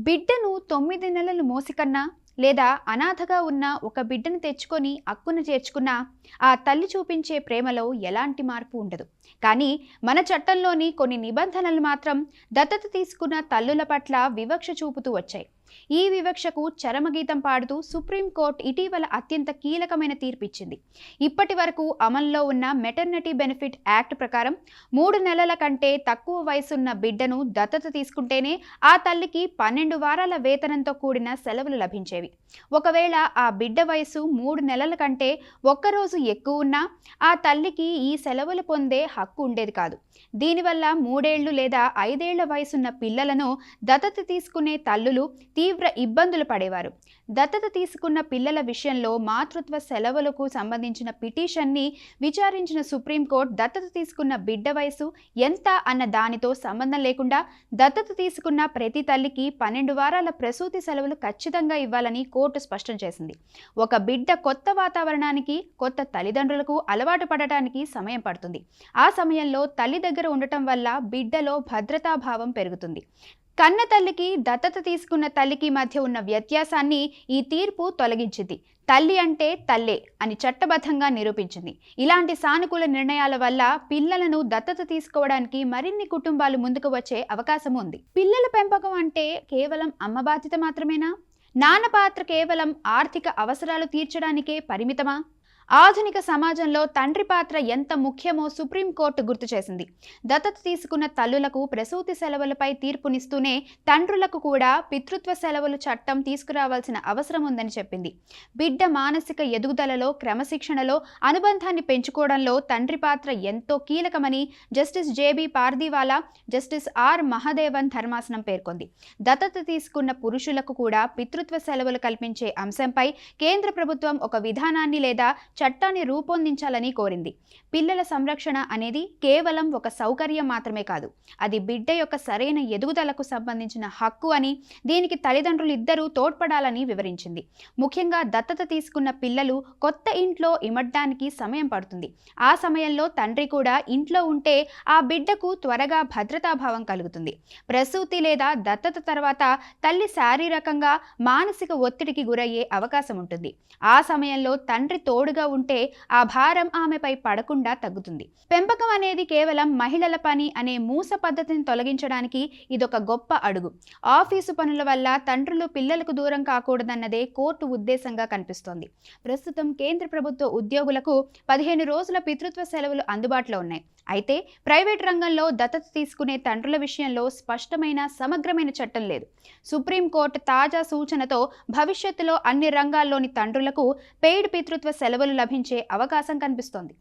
బిడ్డను 9 నెలలు మోసికన్నా లేదా అనాథగా ఉన్న ఒక బిడ్డను తెచ్చుకొని అక్కున చేర్చుకున్నా ఆ తల్లి చూపించే ప్రేమలో ఎలాంటి మార్పు ఉండదు. కానీ మన చట్టంలోని కొన్ని నిబంధనలు మాత్రం దత్తత తీసుకున్న తల్లుల పట్ల వివక్ష చూపుతూ వచ్చాయి. ఈ వివక్షకు చరమగీతం పాడుతూ సుప్రీంకోర్టు ఇటీవల అత్యంత కీలకమైన తీర్పిచ్చింది. ఇప్పటి వరకు అమల్లో ఉన్న మెటర్నిటీ బెనిఫిట్ యాక్ట్ ప్రకారం 3 నెలల కంటే తక్కువ వయసున్న బిడ్డను దత్తత తీసుకుంటేనే ఆ తల్లికి 12 వారాల వేతనంతో కూడిన సెలవులు లభించేవి. ఒకవేళ ఆ బిడ్డ వయసు 3 నెలల కంటే ఒక్కరోజు ఎక్కువ ఉన్నా ఆ తల్లికి ఈ సెలవులు పొందే హక్కు ఉండేది కాదు. దీనివల్ల 3 ఏళ్లు లేదా 5 ఏళ్ల వయసున్న పిల్లలను దత్తత తీసుకునే తల్లులు తీవ్ర ఇబ్బందులు పడేవారు. దత్తత తీసుకున్న పిల్లల విషయంలో మాతృత్వ సెలవులకు సంబంధించిన పిటిషన్ని విచారించిన సుప్రీంకోర్టు దత్తత తీసుకున్న బిడ్డ వయసు ఎంత అన్న దానితో సంబంధం లేకుండా దత్తత తీసుకున్న ప్రతి తల్లికి 12 వారాల ప్రసూతి సెలవులు ఖచ్చితంగా ఇవ్వాలని కోర్టు స్పష్టం చేసింది. ఒక బిడ్డ కొత్త వాతావరణానికి, కొత్త తల్లిదండ్రులకు అలవాటు పడటానికి సమయం పడుతుంది. ఆ సమయంలో తల్లి దగ్గర ఉండటం వల్ల బిడ్డలో భద్రతాభావం పెరుగుతుంది. కన్న తల్లికి, దత్తత తీసుకున్న తల్లికి మధ్య ఉన్న వ్యత్యాసాన్ని ఈ తీర్పు తొలగించింది. తల్లి అంటే తల్లే అని చట్టబద్ధంగా నిరూపించింది. ఇలాంటి సానుకూల నిర్ణయాల వల్ల పిల్లలను దత్తత తీసుకోవడానికి మరిన్ని కుటుంబాలు ముందుకు వచ్చే అవకాశం ఉంది. పిల్లల పెంపకం అంటే కేవలం అమ్మ బాధ్యత మాత్రమేనా? నాన్న పాత్ర కేవలం ఆర్థిక అవసరాలు తీర్చడానికే పరిమితమా? ఆధునిక సమాజంలో తండ్రి పాత్ర ఎంత ముఖ్యమో సుప్రీంకోర్టు గుర్తు చేసింది. దత్తత తీసుకున్న తల్లులకు ప్రసూతి సెలవులపై తీర్పునిస్తూనే తండ్రులకు కూడా పితృత్వ సెలవులు చట్టం తీసుకురావాల్సిన అవసరం ఉందని చెప్పింది. బిడ్డ మానసిక ఎదుగుదలలో, క్రమశిక్షణలో, అనుబంధాన్ని పెంచుకోవడంలో తండ్రి పాత్ర ఎంతో కీలకమని justice JB Pardiwala, justice R Mahadevan ధర్మాసనం పేర్కొంది. దత్తత తీసుకున్న పురుషులకు కూడా పితృత్వ సెలవులు కల్పించే అంశంపై కేంద్ర ప్రభుత్వం ఒక విధానాన్ని లేదా చట్టాన్ని రూపొందించాలని కోరింది. పిల్లల సంరక్షణ అనేది కేవలం ఒక సౌకర్యం మాత్రమే కాదు, అది బిడ్డ యొక్క సరైన ఎదుగుదలకు సంబంధించిన హక్కు అని, దీనికి తల్లిదండ్రులు ఇద్దరూ తోడ్పడాలని వివరించింది. ముఖ్యంగా దత్తత తీసుకున్న పిల్లలు కొత్త ఇంట్లో ఇమడ్డానికి సమయం పడుతుంది. ఆ సమయంలో తండ్రి కూడా ఇంట్లో ఉంటే ఆ బిడ్డకు త్వరగా భద్రతాభావం కలుగుతుంది. ప్రసూతి లేదా దత్తత తర్వాత తల్లి శారీరకంగా, మానసిక ఒత్తిడికి గురయ్యే అవకాశం ఉంటుంది. ఆ సమయంలో తండ్రి తోడుగా ఉంటే ఆ భారం ఆమెపై పడకుండా తగ్గుతుంది. పెంపకం అనేది కేవలం మహిళల పని అనే మూస పద్ధతిని తొలగించడానికి ఇదొక గొప్ప అడుగు. ఆఫీసు పనుల వల్ల తండ్రులు పిల్లలకు దూరం కాకూడదన్నదే కోర్టు ఉద్దేశంగా కనిపిస్తోంది. ప్రస్తుతం కేంద్ర ప్రభుత్వ ఉద్యోగులకు 15 రోజుల పితృత్వ సెలవులు అందుబాటులో ఉన్నాయి. అయితే ప్రైవేట్ రంగంలో దత్తత తీసుకునే తండ్రుల విషయంలో స్పష్టమైన, సమగ్రమైన చట్టం లేదు. సుప్రీంకోర్టు తాజా సూచనతో భవిష్యత్తులో అన్ని రంగాల్లోని తండ్రులకు పెయిడ్ పితృత్వ సెలవులు లభించే అవకాశం కనిపిస్తోంది.